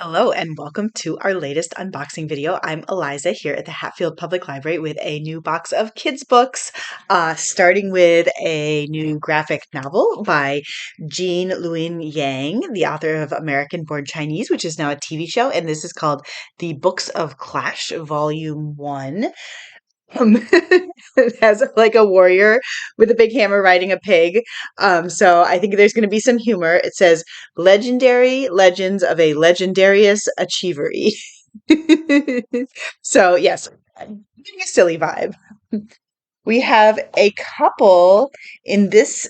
Hello and welcome to our latest unboxing video. I'm Eliza here at the Hatfield Public Library with a new box of kids' books, starting with a new graphic novel by Jean Luying Yang, the author of American Born Chinese, which is now a TV show, and this is called The Books of Clash, Volume 1. It has like a warrior with a big hammer riding a pig. So I think there's going to be some humor. It says, Legendary Legends of a Legendarious Achievery. So, yes, getting a silly vibe. We have a couple in this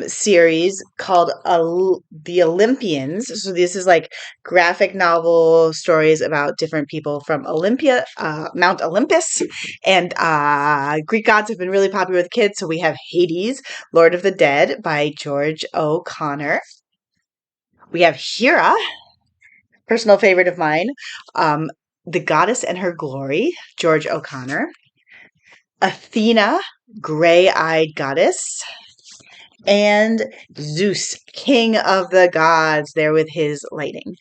series called The Olympians. So this is like graphic novel stories about different people from Mount Olympus. And Greek gods have been really popular with kids. So we have Hades, Lord of the Dead by George O'Connor. We have Hera, personal favorite of mine, The Goddess and Her Glory, George O'Connor. Athena, Gray-Eyed Goddess, and Zeus, King of the Gods, there with his lightning.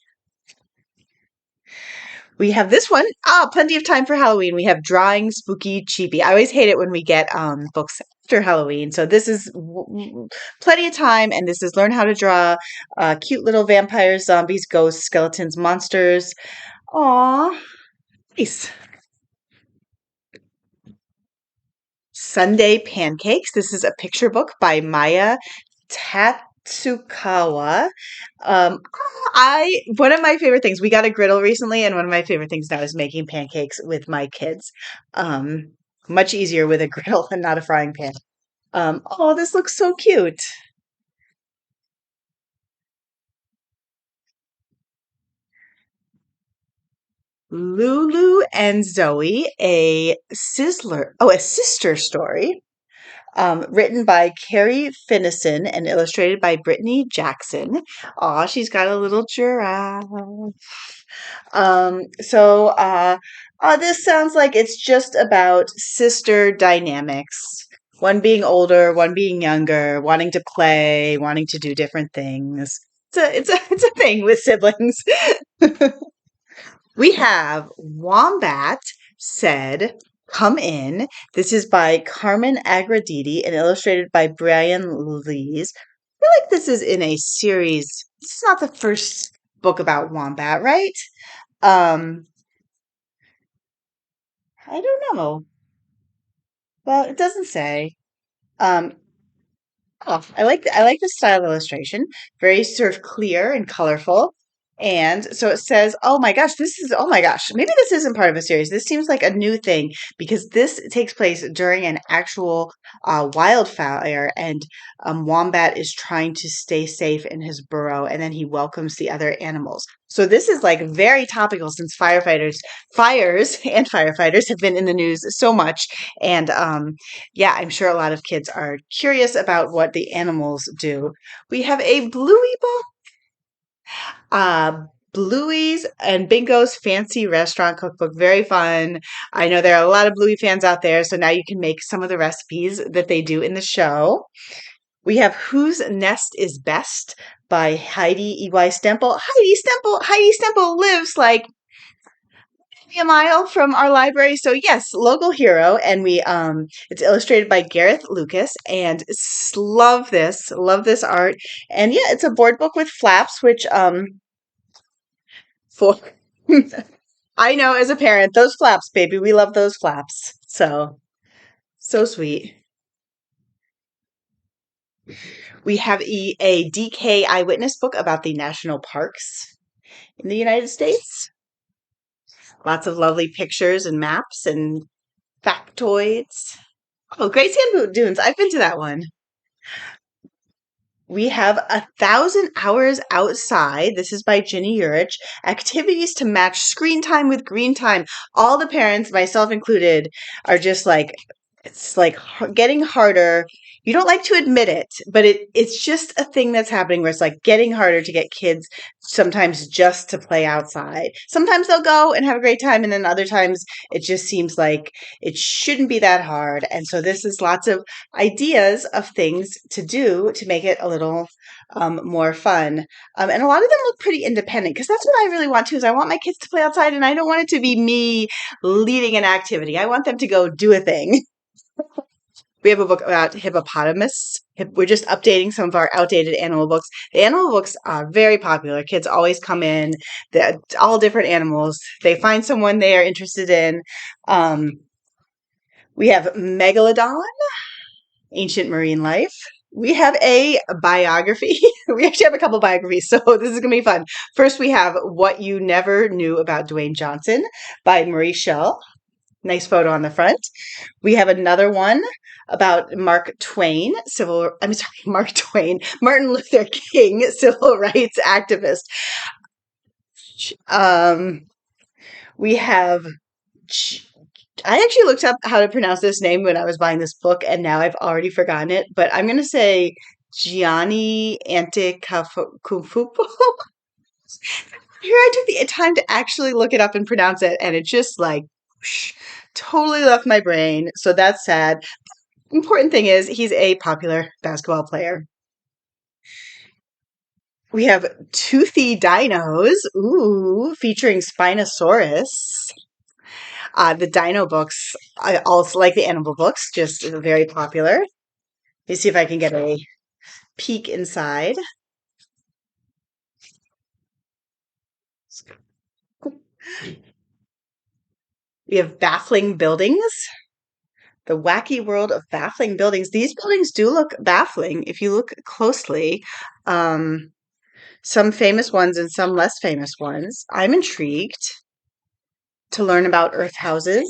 We have this one. Plenty of time for Halloween. We have Drawing Spooky Chibi. I always hate it when we get books after Halloween. So this is plenty of time, and this is learn how to draw cute little vampires, zombies, ghosts, skeletons, monsters. Aw, nice. Sunday Pancakes. This is a picture book by Maya Tasukawa. One of my favorite things, we got a griddle recently, and one of my favorite things now is making pancakes with my kids. Much easier with a griddle and not a frying pan. Oh, this looks so cute. Lulu and Zoey, a sister story. Written by Carrie Finison and illustrated by Brittany Jackson. Aw, she's got a little giraffe. This sounds like it's just about sister dynamics. One being older, one being younger, wanting to play, wanting to do different things. It's a thing with siblings. We have Wombat said, Come In. This is by Carmen Agra Deedy and illustrated by Brian Lees. I feel like this is in a series. This is not the first book about Wombat, right? I don't know. Well, it doesn't say. Um, I like the style illustration. Very sort of clear and colorful. And so it says, oh my gosh, maybe this isn't part of a series. This seems like a new thing because this takes place during an actual wildfire, and Wombat is trying to stay safe in his burrow, and then he welcomes the other animals. So this is like very topical since fires and firefighters have been in the news so much. And yeah, I'm sure a lot of kids are curious about what the animals do. We have a Bluey book. Bluey's and Bingo's Fancy Restaurant Cookbook. Very fun. I know there are a lot of Bluey fans out there, so now you can make some of the recipes that they do in the show. We have Whose Nest is Best by Heidi E.Y. Stemple. Heidi Stemple lives like a mile from our library. So yes, local hero. And it's illustrated by Gareth Lucas, and love this art. And yeah, it's a board book with flaps, which for I know as a parent, those flaps, baby, we love those flaps. So sweet. We have a DK Eyewitness book about the national parks in the United States. Lots of lovely pictures and maps and factoids. Oh, Great Sand Dunes. I've been to that one. We have 1,000 Hours Outside. This is by Ginny Yurich. Activities to match screen time with green time. All the parents, myself included, are just like, it's like getting harder. You don't like to admit it, but it's just a thing that's happening where it's like getting harder to get kids sometimes just to play outside. Sometimes they'll go and have a great time, and then other times it just seems like it shouldn't be that hard. And so this is lots of ideas of things to do to make it a little more fun. And a lot of them look pretty independent because that's what I really want to is I want my kids to play outside and I don't want it to be me leading an activity. I want them to go do a thing. We have a book about hippopotamus. We're just updating some of our outdated animal books. The animal books are very popular. Kids always come in. They're all different animals. They find someone they are interested in. Um, we have Megalodon, Ancient Marine Life. We have a biography. We actually have a couple biographies, so this is going to be fun. First, we have What You Never Knew About Dwayne Johnson by Marie Schell. Nice photo on the front. We have another one about Mark Twain, Mark Twain, Martin Luther King, civil rights activist. We have, I actually looked up how to pronounce this name when I was buying this book, and now I've already forgotten it, but I'm going to say Gianni Antetokounmpo. Here I took the time to actually look it up and pronounce it, and it just like whoosh, totally left my brain. So that's sad. Important thing is he's a popular basketball player. We have Toothy Dinos, ooh, featuring Spinosaurus. The dino books, I also like the animal books, just very popular. Let me see if I can get a peek inside. We have Baffling Buildings. The Wacky World of Baffling Buildings. These buildings do look baffling if you look closely. Some famous ones and some less famous ones. I'm intrigued to learn about Earth houses,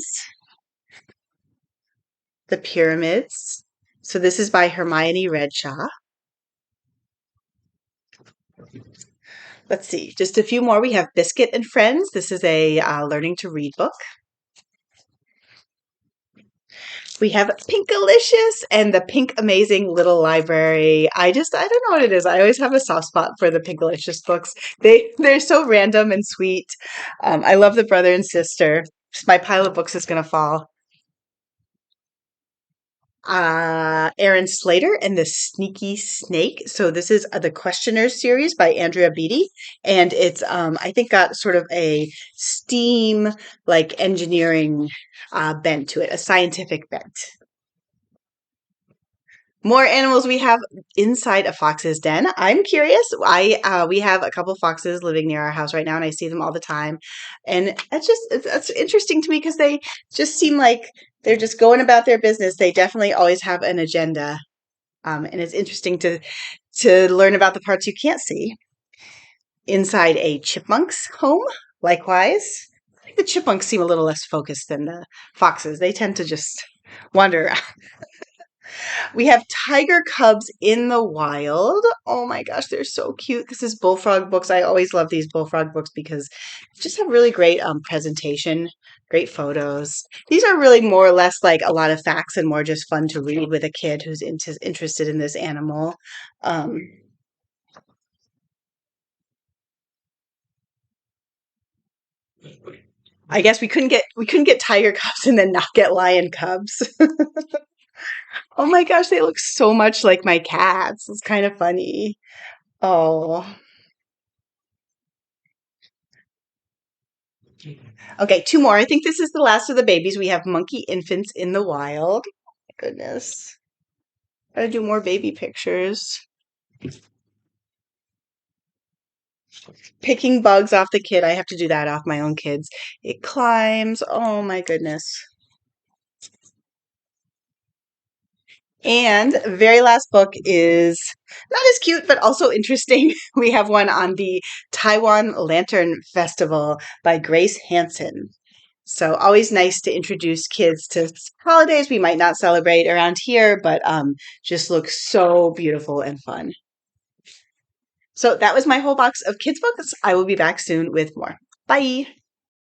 the pyramids. So this is by Hermione Redshaw. Let's see, just a few more. We have Biscuit and Friends. This is a learning to read book. We have Pinkalicious and the Pinkamazing Little Library. I don't know what it is. I always have a soft spot for the Pinkalicious books. They're so random and sweet. I love the brother and sister. My pile of books is going to fall. Aaron Slater and the Sneaky Snake. So this is the Questioners series by Andrea Beatty, and it's I think got sort of a STEAM like engineering bent to it, a scientific bent. More animals we have inside a fox's den. I'm curious. We have a couple foxes living near our house right now, and I see them all the time, and that's interesting to me because they just seem like they're just going about their business. They definitely always have an agenda, and it's interesting to learn about the parts you can't see. Inside a chipmunk's home, likewise, I think the chipmunks seem a little less focused than the foxes. They tend to just wander around. We have tiger cubs in the wild. Oh my gosh, they're so cute. This is bullfrog books. I always love these bullfrog books because they just have really great presentation, great photos. These are really more or less like a lot of facts and more just fun to read with a kid who's interested in this animal. Um, I guess we couldn't get tiger cubs and then not get lion cubs. Oh my gosh, they look so much like my cats. It's kind of funny. Oh. Okay, two more. I think this is the last of the babies. We have monkey infants in the wild. Goodness. Gotta do more baby pictures. Picking bugs off the kid. I have to do that off my own kids. It climbs. Oh my goodness. And very last book is not as cute, but also interesting. We have one on the Taiwan Lantern Festival by Grace Hansen. So always nice to introduce kids to holidays we might not celebrate around here, but just look so beautiful and fun. So that was my whole box of kids books. I will be back soon with more. Bye.